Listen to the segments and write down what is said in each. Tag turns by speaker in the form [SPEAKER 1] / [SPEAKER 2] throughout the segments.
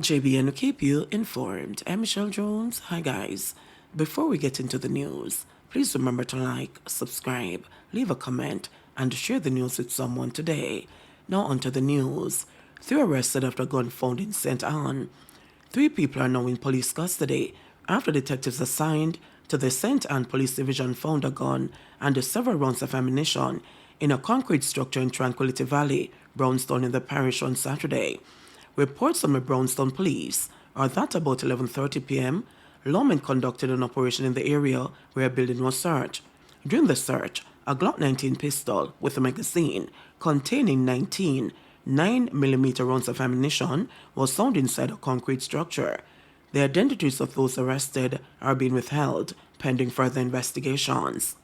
[SPEAKER 1] JBNN will keep you informed. I'm Michelle Jones. Hi guys. Before we get into the news, please remember to like, subscribe, leave a comment, and share the news with someone today. Now onto the news. 3 arrested after a gun found in St. Anne. 3 people are now in police custody after detectives assigned to the St. Anne Police Division found a gun and several rounds of ammunition in a concrete structure in Tranquility Valley, Brownstown in the parish on Saturday. Reports from the Brownstown police are that about 11:30 p.m., lawmen conducted an operation in the area where a building was searched. During the search, a Glock 19 pistol with a magazine containing 19 9mm rounds of ammunition was found inside a concrete structure. The identities of those arrested are being withheld pending further investigations.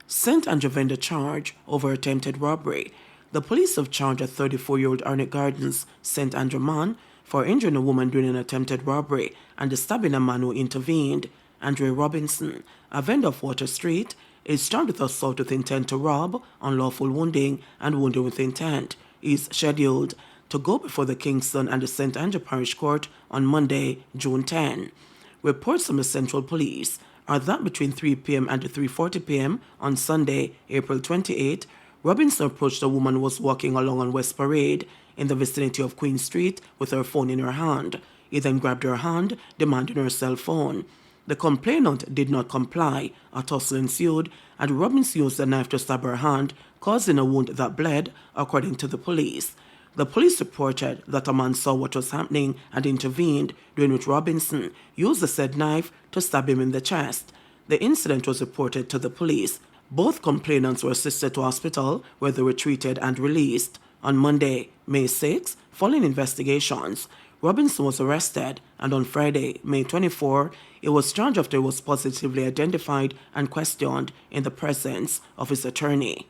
[SPEAKER 1] St. Andrew vendor charge over attempted robbery. The police have charged a 34-year-old Arnett Gardens St. Andrew man for injuring a woman during an attempted robbery and stabbing a man who intervened. Andre Robinson, a vendor of Water Street, is charged with assault with intent to rob, unlawful wounding, and wounding with intent. He is scheduled to go before the Kingston and the St. Andrew Parish Court on Monday, June 10. Reports from the Central Police are that between 3 p.m. and 3:40 p.m. on Sunday, April 28, Robinson approached a woman who was walking along on West Parade in the vicinity of Queen Street with her phone in her hand. He then grabbed her hand, demanding her cell phone. The complainant did not comply. A tussle ensued, and Robinson used a knife to stab her hand, causing a wound that bled, according to the police. The police reported that a man saw what was happening and intervened, during which Robinson used the said knife to stab him in the chest. The incident was reported to the police. Both complainants were assisted to hospital, where they were treated and released. On Monday, May 6, following investigations, Robinson was arrested, and on Friday, May 24, he was charged after he was positively identified and questioned in the presence of his attorney.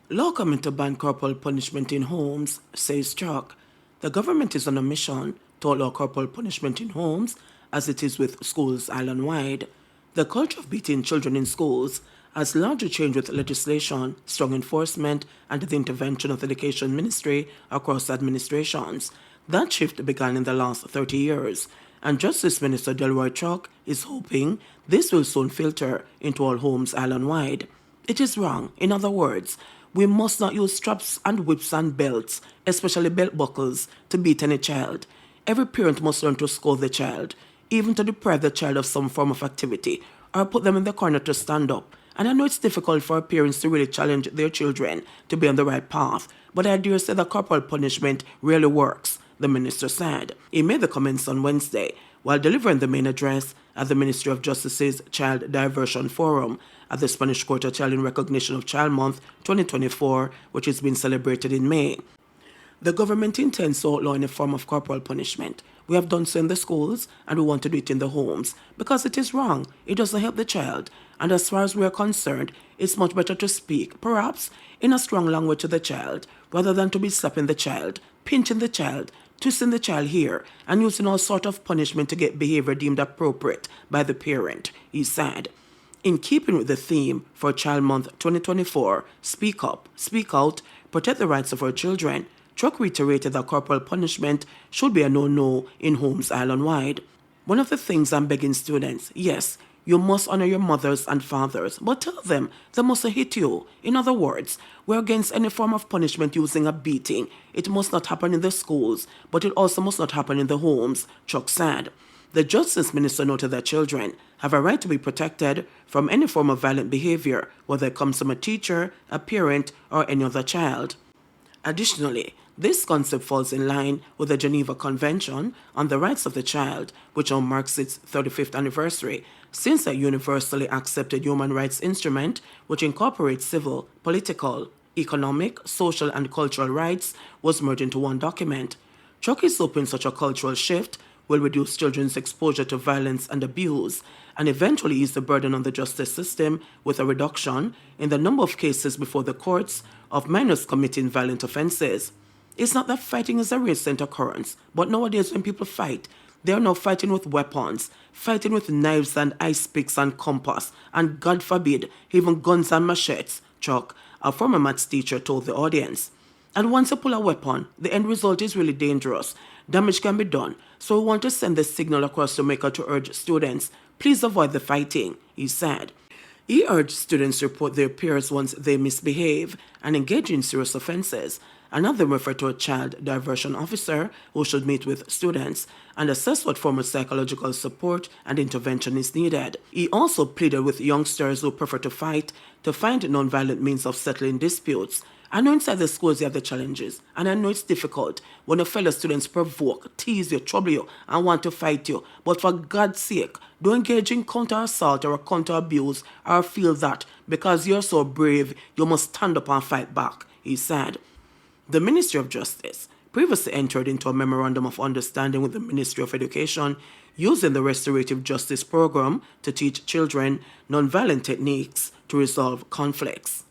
[SPEAKER 1] Law coming to ban corporal punishment in homes, says Chuck. The government is on a mission to outlaw corporal punishment in homes, as it is with schools island-wide. The culture of beating children in schools has largely changed with legislation, strong enforcement, and the intervention of the Education Ministry across administrations. That shift began in the last 30 years, and Justice Minister Delroy Chuck is hoping this will soon filter into all homes island-wide. It is wrong. In other words, we must not use straps and whips and belts, especially belt buckles, to beat any child. Every parent must learn to scold the child, even to deprive the child of some form of activity, or put them in the corner to stand up. And I know it's difficult for parents to really challenge their children to be on the right path, but I dare say that corporal punishment really works, the minister said. He made the comments on Wednesday while delivering the main address at the Ministry of Justice's Child Diversion Forum at the Spanish Court of Child in recognition of Child Month 2024, which is being celebrated in May. The government intends to outlaw any form of corporal punishment. We have done so in the schools, and we want to do it in the homes, because it is wrong. It doesn't help the child. And as far as we are concerned, it's much better to speak, perhaps, in a strong language to the child, rather than to be slapping the child, pinching the child, twisting the child here, and using all sort of punishment to get behavior deemed appropriate by the parent, he said. In keeping with the theme for Child Month 2024, Speak Up, Speak Out, Protect the Rights of Our Children, Chuck reiterated that corporal punishment should be a no-no in homes island-wide. One of the things I'm begging students, yes, you must honor your mothers and fathers, but tell them they mustn't hit you. In other words, we're against any form of punishment using a beating. It must not happen in the schools, but it also must not happen in the homes, Chuck said. The Justice Minister noted that children have a right to be protected from any form of violent behavior, whether it comes from a teacher, a parent, or any other child. Additionally, this concept falls in line with the Geneva Convention on the Rights of the Child, which now marks its 35th anniversary, since a universally accepted human rights instrument which incorporates civil, political, economic, social, and cultural rights was merged into one document. Chuck is hoping such a cultural shift will reduce children's exposure to violence and abuse, and eventually ease the burden on the justice system with a reduction in the number of cases before the courts of minors committing violent offenses. It's not that fighting is a recent occurrence, but nowadays when people fight, they are now fighting with weapons, fighting with knives and ice picks and compass, and God forbid, even guns and machetes, Chuck, a former maths teacher, told the audience. And once you pull a weapon, the end result is really dangerous. Damage can be done. So we want to send this signal across Jamaica to urge students, please avoid the fighting, he said. He urged students to report their peers once they misbehave and engage in serious offenses. Another referred to a child diversion officer who should meet with students and assess what form of psychological support and intervention is needed. He also pleaded with youngsters who prefer to fight to find non-violent means of settling disputes. I know inside the schools you have the challenges, and I know it's difficult when your fellow students provoke, tease you, trouble you, and want to fight you. But for God's sake, don't engage in counter-assault or counter-abuse or feel that because you're so brave, you must stand up and fight back, he said. The Ministry of Justice previously entered into a memorandum of understanding with the Ministry of Education using the Restorative Justice Program to teach children nonviolent techniques to resolve conflicts.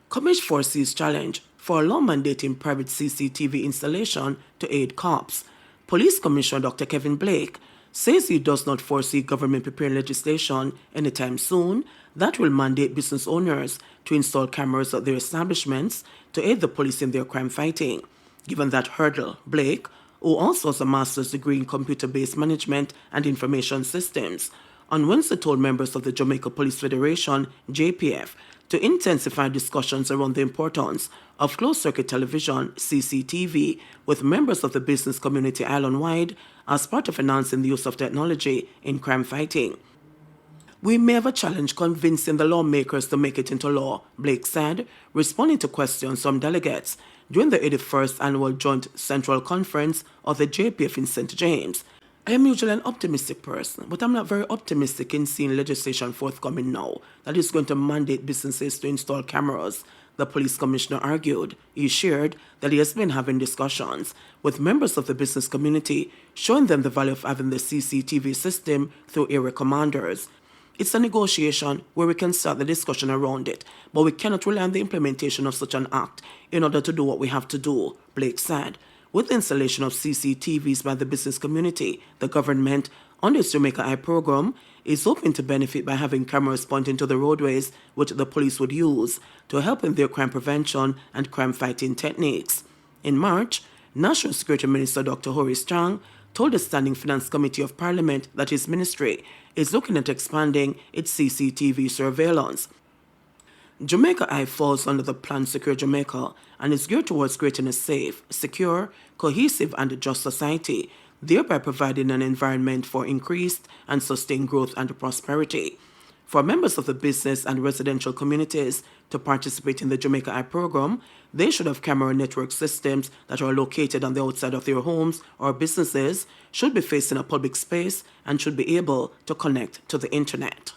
[SPEAKER 1] Commish foresees challenge for a law mandating private CCTV installation to aid cops. Police Commissioner Dr. Kevin Blake says he does not foresee government preparing legislation anytime soon that will mandate business owners to install cameras at their establishments to aid the police in their crime fighting. Given that hurdle, Blake, who also has a master's degree in computer-based management and information systems, on Wednesday told members of the Jamaica Police Federation, JPF, to intensify discussions around the importance of closed-circuit television, CCTV, with members of the business community island-wide as part of enhancing the use of technology in crime fighting. We may have a challenge convincing the lawmakers to make it into law, Blake said, responding to questions from delegates during the 81st Annual Joint Central Conference of the JPF in St. James. I am usually an optimistic person, but I'm not very optimistic in seeing legislation forthcoming now that is going to mandate businesses to install cameras, the police commissioner argued. He shared that he has been having discussions with members of the business community, showing them the value of having the CCTV system through area commanders. It's a negotiation where we can start the discussion around it, but we cannot rely on the implementation of such an act in order to do what we have to do, Blake said. With the installation of CCTVs by the business community, the government, under its Jamaica Eye program, is hoping to benefit by having cameras pointing to the roadways which the police would use to help in their crime prevention and crime fighting techniques. In March, National Security Minister Dr. Horace Chang told the Standing Finance Committee of Parliament that his ministry is looking at expanding its CCTV surveillance. Jamaica Eye falls under the Plan Secure Jamaica and is geared towards creating a safe, secure, cohesive and just society, thereby providing an environment for increased and sustained growth and prosperity. For members of the business and residential communities to participate in the Jamaica Eye program, they should have camera network systems that are located on the outside of their homes or businesses, should be facing a public space, and should be able to connect to the internet.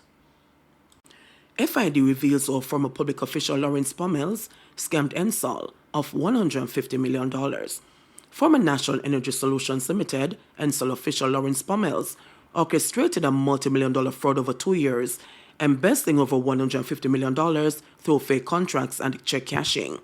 [SPEAKER 1] FID reveals our former public official Lawrence Pommels scammed Ensol of $150 million. Former National Energy Solutions Limited, Ensol official Lawrence Pommels, orchestrated a multi-million-dollar fraud over 2 years, embezzling over $150 million through fake contracts and check cashing.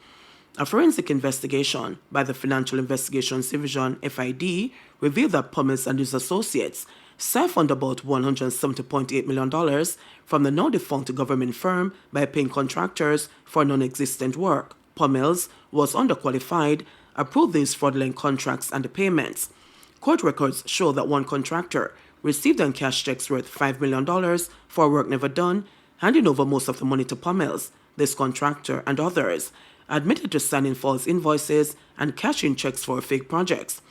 [SPEAKER 1] A forensic investigation by the Financial Investigations Division, FID, revealed that Pommels and his associates siphoned about $170.8 million from the now-defunct government firm by paying contractors for non-existent work. Pommels was underqualified, approved these fraudulent contracts and payments. Court records show that one contractor received uncashed checks worth $5 million for work never done, handing over most of the money to Pommels. This contractor and others admitted to signing false invoices and cashing checks for fake projects.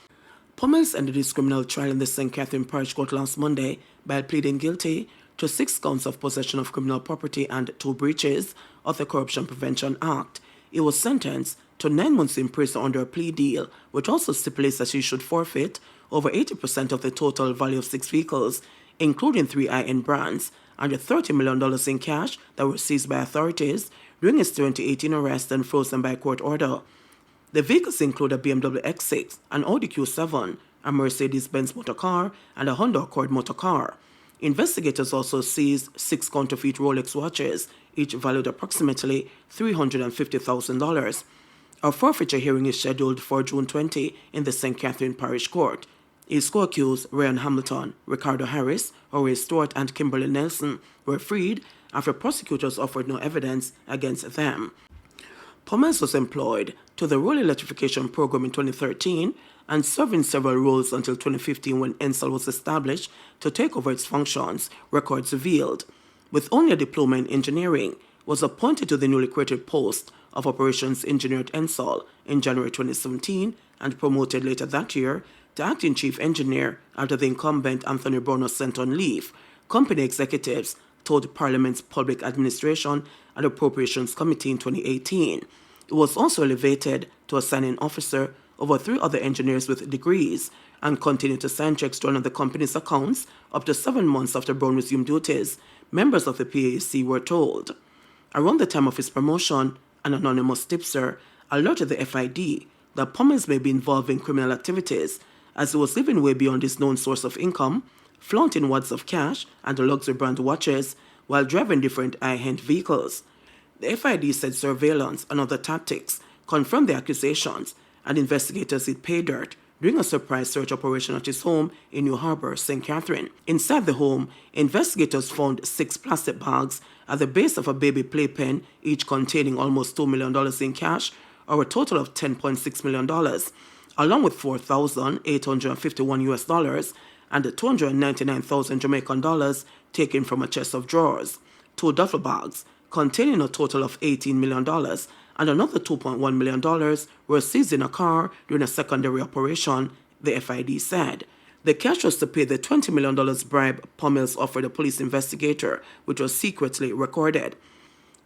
[SPEAKER 1] Pommels ended his criminal trial in the St. Catherine Parish Court last Monday by pleading guilty to 6 counts of possession of criminal property and 2 breaches of the Corruption Prevention Act. He was sentenced to 9 months in prison under a plea deal, which also stipulates that he should forfeit over 80% of the total value of 6 vehicles, including 3 high-end brands, and $30 million in cash that were seized by authorities during his 2018 arrest and frozen by court order. The vehicles include a BMW X6, an Audi Q7, a Mercedes-Benz motor car, and a Honda Accord motor car. Investigators also seized 6 counterfeit Rolex watches, each valued approximately $350,000. A forfeiture hearing is scheduled for June 20 in the St. Catherine Parish Court. His co-accused Ryan Hamilton, Ricardo Harris, Horace Stewart, and Kimberly Nelson were freed after prosecutors offered no evidence against them. Pummels was employed to the rural electrification program in 2013 and served in several roles until 2015 when ENSOL was established to take over its functions, records revealed. With only a diploma in engineering, was appointed to the newly created post of Operations Engineer at ENSOL in January 2017 and promoted later that year to acting chief engineer after the incumbent Anthony Brown was sent on leave. Company executives told Parliament's Public Administration and Appropriations Committee in 2018. It was also elevated to assigning officer over 3 other engineers with degrees and continued to sign checks to honor the company's accounts up to 7 months after Brown resumed duties, members of the PAC were told. Around the time of his promotion, an anonymous tipster alerted the FID that Pummels may be involved in criminal activities as he was living way beyond his known source of income, flaunting wads of cash and luxury brand watches while driving different high-end vehicles. The FID said surveillance and other tactics confirmed the accusations, and investigators hit pay dirt during a surprise search operation at his home in New Harbor, St. Catherine. Inside the home, investigators found 6 plastic bags at the base of a baby playpen, each containing almost $2 million in cash, or a total of $10.6 million, along with $4,851 and 299,000 Jamaican dollars taken from a chest of drawers. 2 duffel bags containing a total of $18 million and another $2.1 million were seized in a car during a secondary operation, the FID said. The cash was to pay the $20 million bribe Pummels offered a police investigator, which was secretly recorded.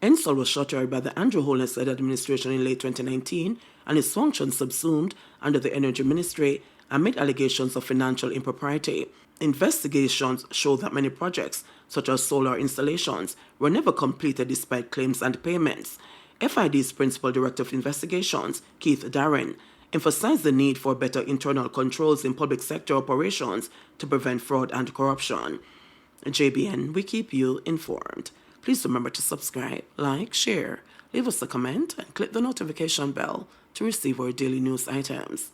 [SPEAKER 1] ENSOL was shuttered by the Andrew Holness-led administration in late 2019 and its functions subsumed under the Energy Ministry amid allegations of financial impropriety. Investigations show that many projects, such as solar installations, were never completed despite claims and payments. FID's Principal Director of Investigations, Keith Darren, emphasized the need for better internal controls in public sector operations to prevent fraud and corruption. JBN, we keep you informed. Please remember to subscribe, like, share, leave us a comment, and click the notification bell to receive our daily news items.